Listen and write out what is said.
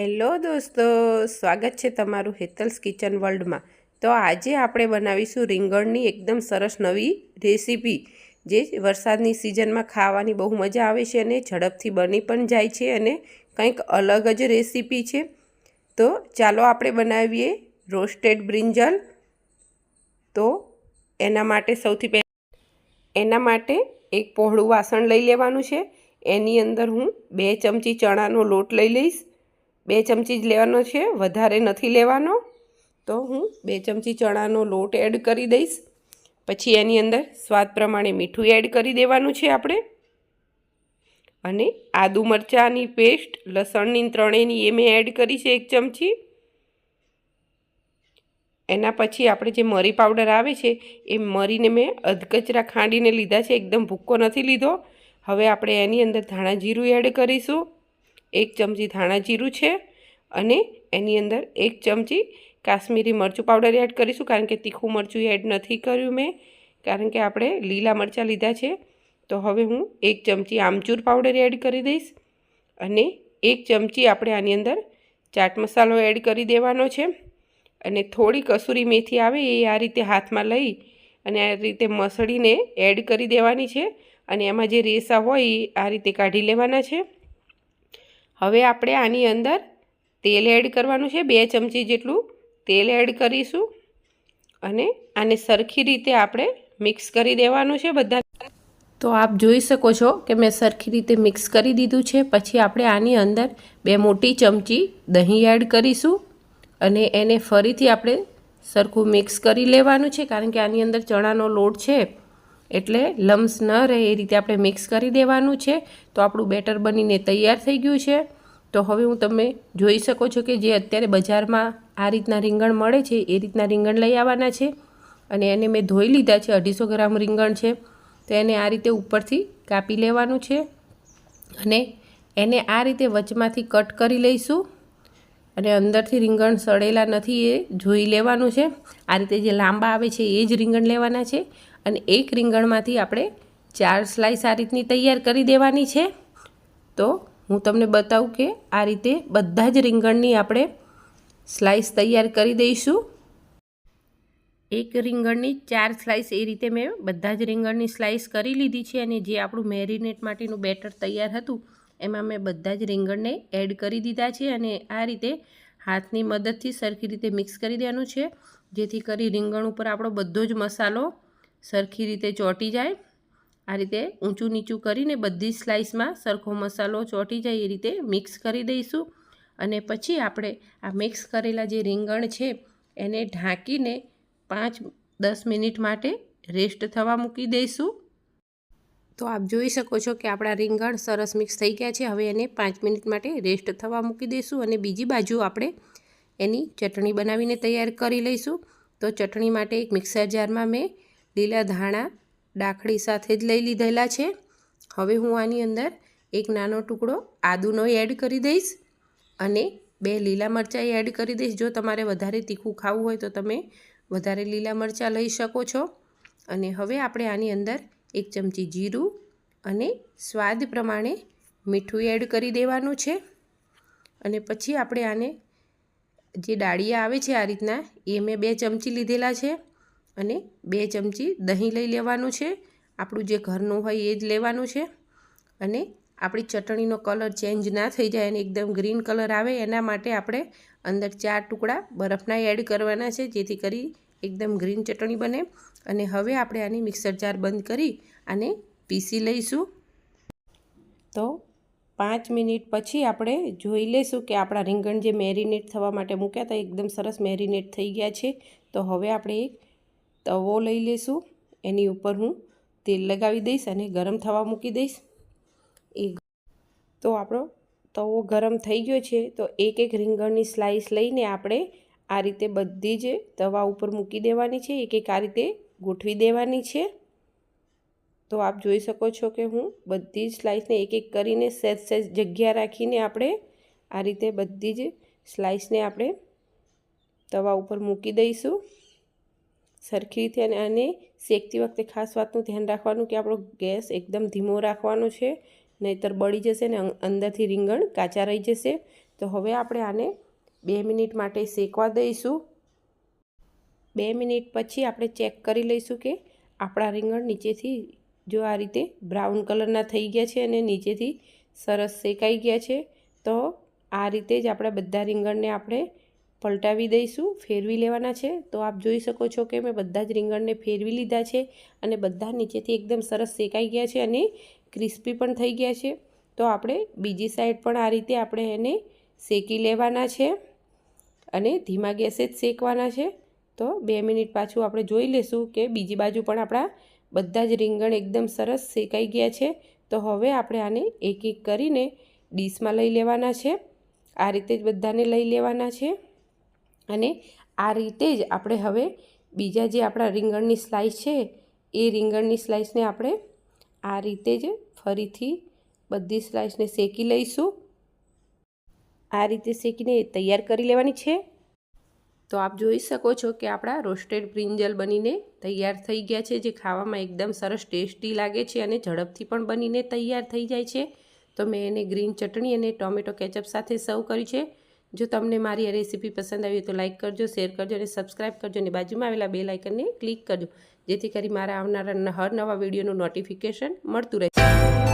Hello દોસ્તો, સ્વાગત છે તમારું હેતલ્સ કિચન વર્લ્ડમાં। તો આજે આપણે બનાવીશું રીંગણની એકદમ સરસ નવી રેસીપી, જે વરસાદની સિઝનમાં ખાવાની બહુ મજા આવે છે અને ઝડપથી બની પણ જાય છે અને કંઈક અલગ જ રેસીપી છે। તો ચાલો આપણે બનાવીએ રોસ્ટેડ બ્રિંજલ। તો એના માટે સૌથી પહેલાં એના માટે એક પહોળું વાસણ લઈ લેવાનું છે। એની અંદર હું 2 ચમચી ચણાનો લોટ લઈ લઈશ। 2 ચમચી જ લેવાનો છે, વધારે નથી લેવાનો। તો હું 2 ચમચી ચણાનો લોટ એડ કરી દઈશ। પછી એની અંદર સ્વાદ પ્રમાણે મીઠું એડ કરી દેવાનું છે આપણે। અને આદુ મરચાંની પેસ્ટ, લસણની ત્રણેયની એ મેં એડ કરી છે 1 ચમચી। એના પછી આપણે જે મરી પાવડર આવે છે એ મરીને મેં અધકચરા ખાંડીને લીધા છે, એકદમ ભૂક્કો નથી લીધો। હવે આપણે એની અંદર ધાણા જીરું એડ કરીશું। 1 ચમચી ધાણા જીરું છે અને એની અંદર 1 ચમચી કાશ્મીરી મરચું પાવડર એડ કરીશું, કારણ કે તીખું મરચું એડ નથી કર્યું મેં, કારણ કે આપણે લીલા મરચાં લીધા છે। તો હવે હું 1 ચમચી આમચૂર પાવડર એડ કરી દઈશ અને 1 ચમચી આપણે આની અંદર ચાટ મસાલો એડ કરી દેવાનો છે। અને થોડી કસૂરી મેથી આવે એ આ રીતે હાથમાં લઈ અને આ રીતે મસળીને એડ કરી દેવાની છે અને એમાં જે રેસા હોય એ આ રીતે કાઢી લેવાના છે। હવે આપણે આની અંદર તેલ એડ કરવાનું છે, 2 ચમચી જેટલું તેલ એડ કરીશું અને આને સરખી રીતે આપણે મિક્સ કરી દેવાનું છે બધા। તો આપ જોઈ શકો છો કે મેં સરખી રીતે મિક્સ કરી દીધું છે। પછી આપણે આની અંદર 2 મોટી ચમચી દહીં એડ કરીશું અને એને ફરીથી આપણે સરખું મિક્સ કરી લેવાનું છે, કારણ કે આની અંદર ચણાનો લોટ છે એટલે લમ્સ ન રહે એ રીતે આપણે મિક્સ કરી દેવાનું છે। તો આપણું બેટર બનીને તૈયાર થઈ ગયું છે। તો હવે હું તમે જોઈ શકો છો કે જે અત્યારે બજારમાં આ રીતના રીંગણ મળે છે એ રીતના રીંગણ લઈ આવવાના છે અને એને મેં ધોઈ લીધા છે। 250 ગ્રામ રીંગણ છે, તો એને આ રીતે ઉપરથી કાપી લેવાનું છે અને એને આ રીતે વચમાંથી કટ કરી લઈશું અને અંદરથી રીંગણ સડેલા નથી એ જોઈ લેવાનું છે। આ રીતે જે લાંબા આવે છે એ જ રીંગણ લેવાના છે અને એક રીંગણમાંથી આપણે 4 સ્લાઈસ આ રીતની તૈયાર કરી દેવાની છે। તો હું તમને બતાવું કે આ રીતે બધા જ રીંગણની આપણે સ્લાઈસ તૈયાર કરી દઈશું। એક રીંગણની 4 સ્લાઈસ એ રીતે મેં બધા જ રીંગણની સ્લાઈસ કરી લીધી છે અને જે આપણું મેરિનેટ માટેનું બેટર તૈયાર હતું એમાં મેં બધા જ રીંગણને એડ કરી દીધા છે અને આ રીતે હાથની મદદથી સરખી રીતે મિક્સ કરી દેવાનું છે, જેથી કરી રીંગણ ઉપર આપણો બધો જ મસાલો સરખી રીતે ચોંટી જાય। આ રીતે ઊંચું નીચું કરીને બધી સ્લાઈસમાં સરખો મસાલો ચોંટી જાય એ રીતે મિક્સ કરી દઈશું અને પછી આપણે આ મિક્સ કરેલા જે રીંગણ છે એને ઢાંકીને 5-10 મિનિટ માટે રેસ્ટ થવા મૂકી દઈશું। તો આપ જોઈ શકો છો કે આપણા રીંગણ સરસ મિક્સ થઈ ગયા છે। હવે એને 5 મિનિટ માટે રેસ્ટ થવા મૂકી દઈશું અને બીજી બાજુ આપણે એની ચટણી બનાવીને તૈયાર કરી લઈશું। તો ચટણી માટે એક મિક્સર જારમાં મેં લીલા ધાણા ડાખડી સાથે જ લઈ લીધેલા છે। હવે હું આની અંદર એક નાનો ટુકડો આદુનો એડ કરી દઈશ અને 2 લીલા મરચાં એડ કરી દઈશ। જો તમારે વધારે તીખું ખાવું હોય તો તમે વધારે લીલા મરચાં લઈ શકો છો। અને હવે આપણે આની અંદર 1 ચમચી જીરું અને સ્વાદ પ્રમાણે મીઠું એડ કરી દેવાનું છે અને પછી આપણે આને જે ડાળિયા આવે છે આ રીતના એ મેં 2 ચમચી લીધેલા છે અને 2 ચમચી દહીં લઈ લેવાનું છે, આપણું જે ઘરનું હોય એ જ લેવાનું છે। અને આપણી ચટણીનો કલર ચેન્જ ના થઈ જાય અને એકદમ ગ્રીન કલર આવે એના માટે આપણે અંદર 4 ટુકડા બરફના એડ કરવાના છે, જેથી કરી એકદમ ગ્રીન ચટણી બને। અને હવે આપણે આની મિક્સર જાર બંધ કરી આને પીસી લઈશું। તો 5 મિનિટ પછી આપણે જોઈ લઈશું કે આપણા રીંગણ જે મેરિનેટ થવા માટે મૂક્યા હતા એકદમ સરસ મેરિનેટ થઈ ગયા છે। તો હવે આપણે એક તવો લઈ લઈશું, એની ઉપર હું તેલ લગાવી દઈશ અને ગરમ થવા મૂકી દઈશ। તો આપણો તવો ગરમ થઈ ગયો છે। તો એક રીંગણની સ્લાઈસ લઈને આપણે આ રીતે બધી જ તવા ઉપર મૂકી દેવાની છે, એક આ રીતે ગોઠવી દેવાની છે। તો આપ જોઈ શકો છો કે હું બધી જ સ્લાઈસને એક કરીને સહેજ જગ્યા રાખીને આપણે આ રીતે બધી જ સ્લાઈસને આપણે તવા ઉપર મૂકી દઈશું સરખી રીતે। અને શેકતી વખતે ખાસ વાતનું ધ્યાન રાખવાનું કે આપણો ગેસ એકદમ ધીમો રાખવાનો છે, નહીંતર બળી જશે ને અંદરથી રીંગણ કાચા રહી જશે। તો હવે આપણે આને 2 મિનિટ માટે શેકવા દઈશું। 2 મિનિટ પછી આપણે ચેક કરી લઈશું કે આપણા રીંગણ નીચેથી જો આ રીતે બ્રાઉન કલરના થઈ ગયા છે અને નીચેથી સરસ શેકાઈ ગયા છે। તો આ રીતે જ આપણા બધા રીંગણને આપણે પલટાવી દઈશું, ફેરવી લેવાના છે। તો આપ જોઈ શકો છો કે મેં બધા જ રીંગણને ફેરવી લીધા છે અને બધા નીચેથી એકદમ સરસ શેકાઈ ગયા છે અને ક્રિસ્પી પણ થઈ ગયા છે। તો આપણે બીજી સાઈડ પણ આ રીતે આપણે એને શેકી લેવાના છે અને ધીમા ગેસે જ શેકવાના છે। તો 2 મિનિટ પાછું આપણે જોઈ લેશું કે બીજી બાજુ પણ આપણા બધા જ રીંગણ એકદમ સરસ શેકાઈ ગયા છે। તો હવે આપણે આને એક એક કરીને ડીશમાં લઈ લેવાના છે। આ રીતે જ બધાને લઈ લેવાના છે અને આ રીતે જ આપણે હવે બીજા જે આપણા રીંગણની સ્લાઈસ છે એ રીંગણની સ્લાઈસને આપણે આ રીતે જ ફરીથી બધી સ્લાઈસને શેકી લઈશું। આ રીતે શેકીને તૈયાર કરી લેવાની છે। તો આપ જોઈ શકો છો કે આપણા રોસ્ટેડ બ્રિંજલ બનીને તૈયાર થઈ ગયા છે, જે ખાવામાં એકદમ સરસ ટેસ્ટી લાગે છે અને ઝડપથી પણ બનીને તૈયાર થઈ જાય છે। તો મેં એને ગ્રીન ચટણી અને ટોમેટો કેચઅપ સાથે સર્વ કર્યું છે। જો તમને મારી આ રેસીપી પસંદ આવી તો લાઇક કરજો, શેર કરજો અને સબસ્ક્રાઈબ કરજો અને બાજુમાં આવેલા બેલ આઇકનને ક્લિક કરજો, જેથી કરી મારા આવનારા હર નવા વિડીયોનું નોટિફિકેશન મળતું રહે।